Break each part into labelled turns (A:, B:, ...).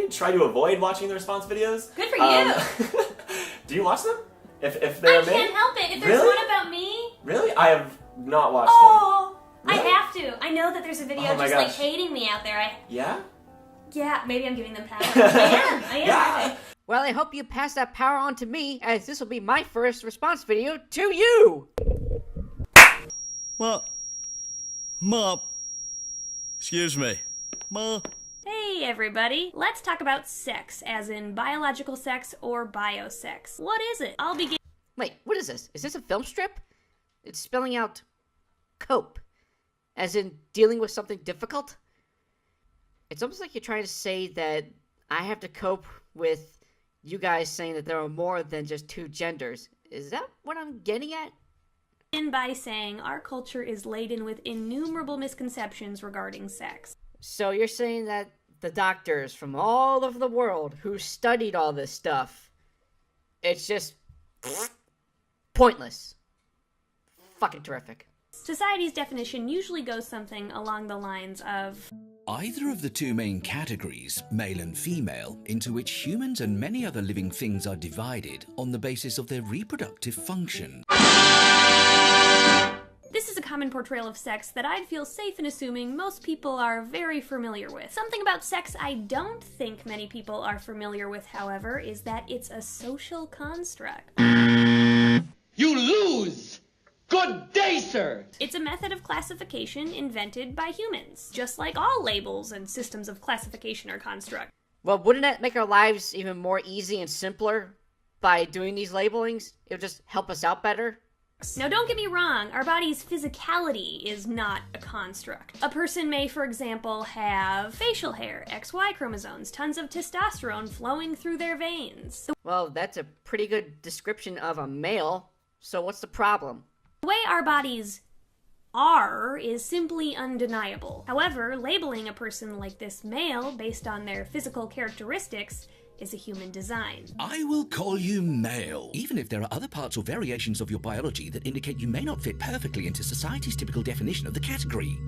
A: actually try to avoid watching the response videos.
B: Good for you.
A: Do you watch them? If they're
B: I can't help it. If there's
A: Really?
B: one about me.
A: Really? I have not watched
B: Oh,
A: them. Really?
B: I have to. I know that there's a video
A: Oh my
B: just like
A: gosh.
B: hating me out there.
A: Yeah?
B: Yeah, maybe I'm giving them power. I am.
A: Yeah.
C: Well, I hope you pass that power on to me, as this will be my first response video to you!
D: Ma. Excuse me. Ma.
B: Hey everybody, let's talk about sex, as in biological sex or biosex. What is it? I'll begin.
C: Wait, what is this? Is this a film strip? It's spelling out cope, as in dealing with something difficult? It's almost like you're trying to say that I have to cope with you guys saying that there are more than just two genders. Is that what I'm getting at?
B: By saying our culture is laden with innumerable misconceptions regarding sex.
C: So you're saying that the doctors from all over the world who studied all this stuff, it's just pointless. Fucking terrific.
B: Society's definition usually goes something along the lines of
E: Either of the two main categories, male and female, into which humans and many other living things are divided on the basis of their reproductive function.
B: This is a common portrayal of sex that I'd feel safe in assuming most people are very familiar with. Something about sex I don't think many people are familiar with, however, is that it's a social construct.
F: You lose! Good day, sir!
B: It's a method of classification invented by humans, just like all labels and systems of classification are constructs.
C: Well, wouldn't that make our lives even more easy and simpler by doing these labelings? It would just help us out better?
B: Now don't get me wrong, our body's physicality is not a construct. A person may, for example, have facial hair, XY chromosomes, tons of testosterone flowing through their veins.
C: Well, that's a pretty good description of a male, so what's the problem?
B: The way our bodies are is simply undeniable. However, labeling a person like this male based on their physical characteristics is a human design.
E: I will call you male, even if there are other parts or variations of your biology that indicate you may not fit perfectly into society's typical definition of the category.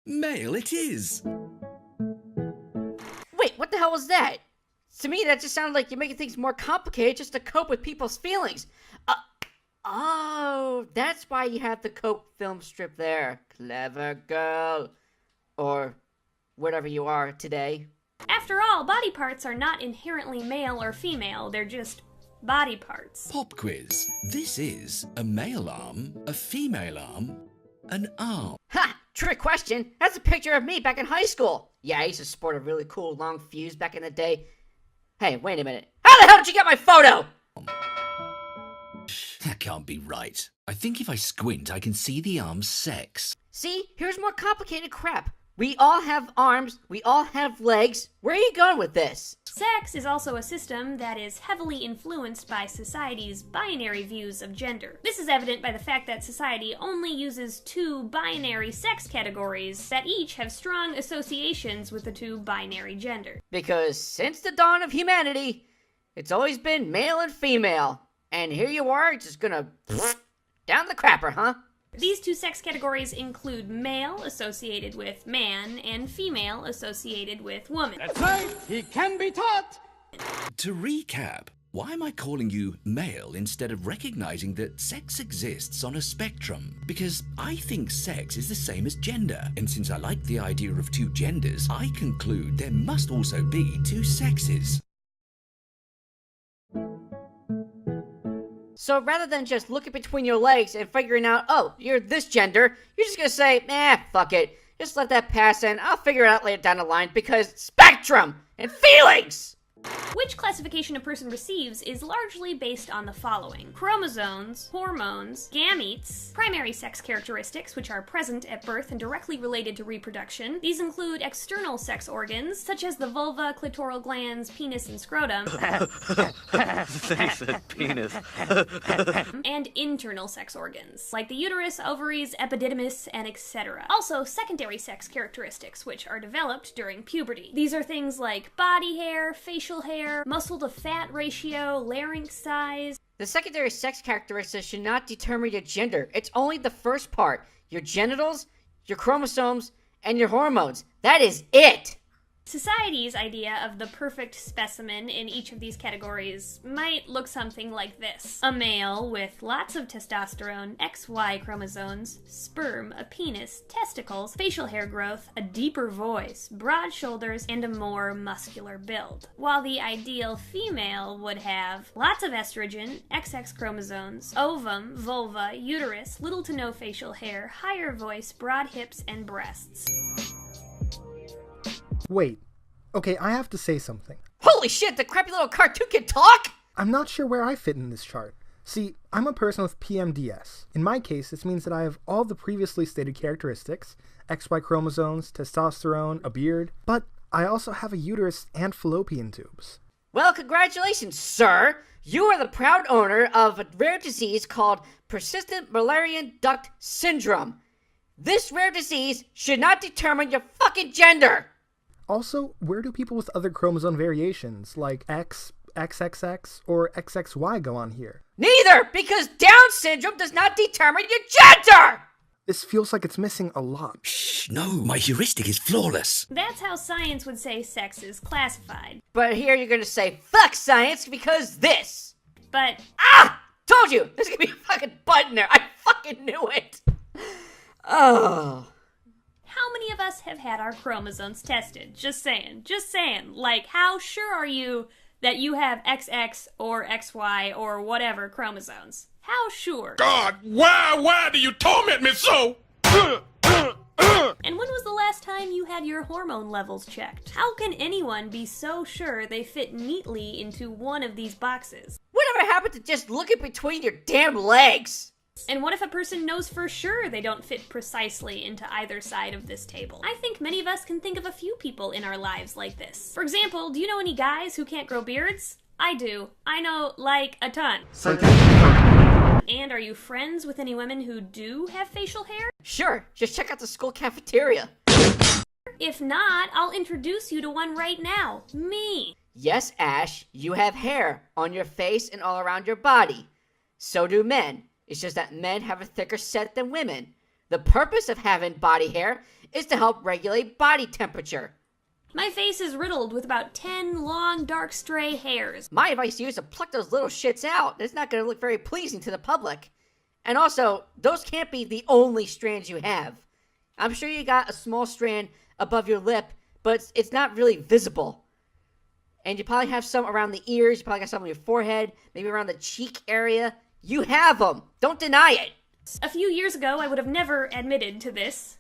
E: Male it is.
C: Wait, what the hell was that? To me, that just sounded like you're making things more complicated just to cope with people's feelings. Oh, that's why you have the cope film strip there. Clever girl. Or whatever you are today.
B: After all, body parts are not inherently male or female, they're just body parts.
E: Pop quiz. This is a male arm, a female arm, an arm.
C: Ha! Trick question. That's a picture of me back in high school. Yeah, I used to sport a really cool long fuse back in the day. Hey, wait a minute. How the hell did you get my photo?
E: That can't be right. I think if I squint, I can see the arm's sex.
C: See? Here's more complicated crap. We all have arms. We all have legs. Where are you going with this?
B: Sex is also a system that is heavily influenced by society's binary views of gender. This is evident by the fact that society only uses two binary sex categories that each have strong associations with the two binary gender.
C: Because since the dawn of humanity, it's always been male and female. And here you are, just gonna down the crapper, huh?
B: These two sex categories include male associated with man and female associated with woman.
F: That's right, he can be taught!
E: To recap, why am I calling you male instead of recognizing that sex exists on a spectrum? Because I think sex is the same as gender, and since I like the idea of two genders, I conclude there must also be two sexes.
C: So rather than just looking between your legs and figuring out, oh, you're this gender, you're just gonna say, fuck it. Just let that pass and I'll figure it out later down the line because spectrum and feelings!
B: Which classification a person receives is largely based on the following: chromosomes, hormones, gametes, primary sex characteristics, which are present at birth and directly related to reproduction. These include external sex organs, such as the vulva, clitoral glands, penis, and scrotum.
G: They said penis.
B: And internal sex organs, like the uterus, ovaries, epididymis, and etc. Also, secondary sex characteristics, which are developed during puberty. These are things like body hair, facial hair, muscle to fat ratio, larynx size.
C: The secondary sex characteristics should not determine your gender. It's only the first part. Your genitals, your chromosomes, and your hormones. That is it!
B: Society's idea of the perfect specimen in each of these categories might look something like this. A male with lots of testosterone, XY chromosomes, sperm, a penis, testicles, facial hair growth, a deeper voice, broad shoulders, and a more muscular build. While the ideal female would have lots of estrogen, XX chromosomes, ovum, vulva, uterus, little to no facial hair, higher voice, broad hips, and breasts.
H: Wait. Okay, I have to say something.
C: Holy shit, the crappy little cartoon can talk?
H: I'm not sure where I fit in this chart. See, I'm a person with PMDS. In my case, this means that I have all the previously stated characteristics, XY chromosomes, testosterone, a beard, but I also have a uterus and fallopian tubes.
C: Well, congratulations, sir. You are the proud owner of a rare disease called persistent Mullerian duct syndrome. This rare disease should not determine your fucking gender.
H: Also, where do people with other chromosome variations, like X, XXX, or XXY go on here?
C: Neither, because Down syndrome does not determine your gender!
H: This feels like it's missing a lot.
E: Shh, no, my heuristic is flawless.
B: That's how science would say sex is classified.
C: But here you're gonna say, fuck science, because this.
B: But
C: Ah! Told you! There's gonna be a fucking button there. I fucking knew it. Oh.
B: how many of us have had our chromosomes tested? Just saying. Like, how sure are you that you have XX or XY or whatever chromosomes? How sure?
I: God, why do you torment me so?
B: And when was the last time you had your hormone levels checked? How can anyone be so sure they fit neatly into one of these boxes?
C: Whatever happened to just looking between your damn legs?
B: And what if a person knows for sure they don't fit precisely into either side of this table? I think many of us can think of a few people in our lives like this. For example, do you know any guys who can't grow beards? I do. I know, like, a ton. And are you friends with any women who do have facial hair?
C: Sure, just check out the school cafeteria.
B: If not, I'll introduce you to one right now. Me.
C: Yes, Ash, you have hair on your face and all around your body. So do men. It's just that men have a thicker set than women. The purpose of having body hair is to help regulate body temperature.
B: My face is riddled with about 10 long, dark, stray hairs.
C: My advice to you is to pluck those little shits out. It's not going to look very pleasing to the public. And also, those can't be the only strands you have. I'm sure you got a small strand above your lip, but it's not really visible. And you probably have some around the ears, you probably got some on your forehead, maybe around the cheek area. You have them! Don't deny it!
B: A few years ago, I would have never admitted to this.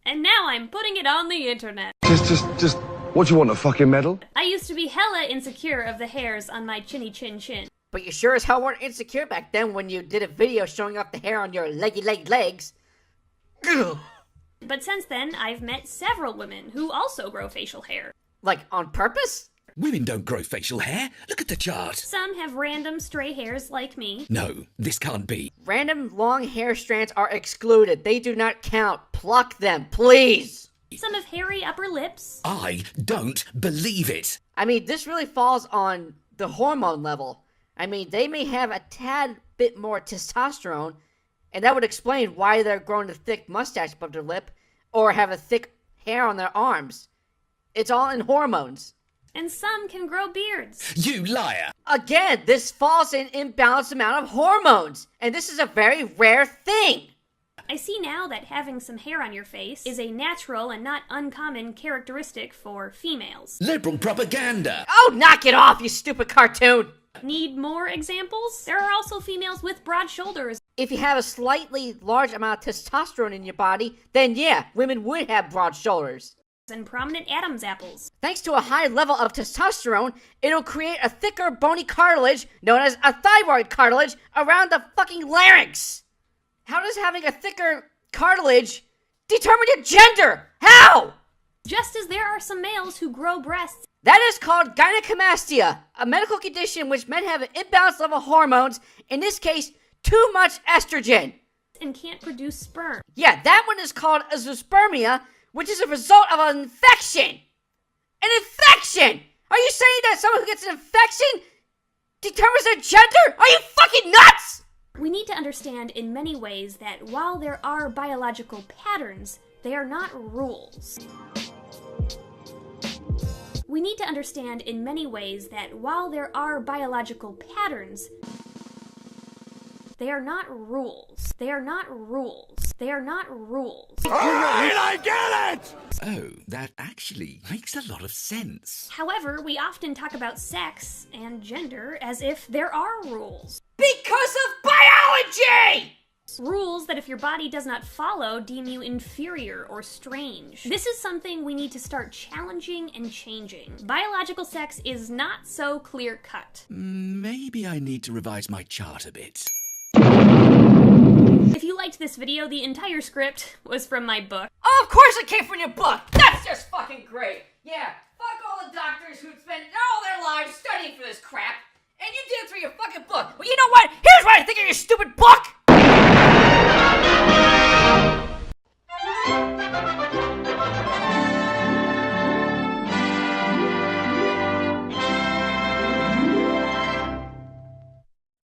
B: And now I'm putting it on the internet.
J: Just, what do you want, a fucking medal?
B: I used to be hella insecure of the hairs on my chinny chin chin.
C: But you sure as hell weren't insecure back then when you did a video showing off the hair on your leggy legs. Ugh.
B: But since then, I've met several women who also grow facial hair.
C: Like, on purpose?
E: Women don't grow facial hair. Look at the chart.
B: Some have random stray hairs like me.
E: No, this can't be.
C: Random long hair strands are excluded. They do not count. Pluck them, please!
B: Some have hairy upper lips.
E: I don't believe it.
C: I mean, this really falls on the hormone level. I mean, they may have a tad bit more testosterone, and that would explain why they're growing a thick mustache above their lip, or have a thick hair on their arms. It's all in hormones.
B: And some can grow beards.
E: You liar!
C: Again, this falls in imbalanced amount of hormones, and this is a very rare thing.
B: I see now that having some hair on your face is a natural and not uncommon characteristic for females.
E: Liberal propaganda!
C: Oh, knock it off, you stupid cartoon!
B: Need more examples? There are also females with broad shoulders.
C: If you have a slightly large amount of testosterone in your body, then yeah, women would have broad shoulders.
B: And prominent Adam's apples.
C: Thanks to a high level of testosterone, it'll create a thicker bony cartilage known as a thyroid cartilage around the fucking larynx. How does having a thicker cartilage determine your gender? How?
B: Just as there are some males who grow breasts.
C: That is called gynecomastia, a medical condition in which men have an imbalanced level of hormones, in this case, too much estrogen.
B: And can't produce sperm.
C: Yeah, that one is called azoospermia, which is a result of an infection. An infection! Are you saying that someone who gets an infection determines their gender? Are you fucking nuts?
B: We need to understand in many ways that while there are biological patterns, they are not rules. We need to understand in many ways that while there are biological patterns, they are not rules. They are not rules. They are not rules.
I: Alright, I get it!
E: Oh, that actually makes a lot of sense.
B: However, we often talk about sex and gender as if there are rules.
C: Because of biology!
B: Rules that if your body does not follow, deem you inferior or strange. This is something we need to start challenging and changing. Biological sex is not so clear-cut.
E: Maybe I need to revise my chart a bit.
B: If you liked this video, the entire script was from my book.
C: Oh, of course it came from your book! That's just fucking great! Yeah, fuck all the doctors who spent all their lives studying for this crap, and you did it through your fucking book! Well, you know what? Here's what I think of your stupid book!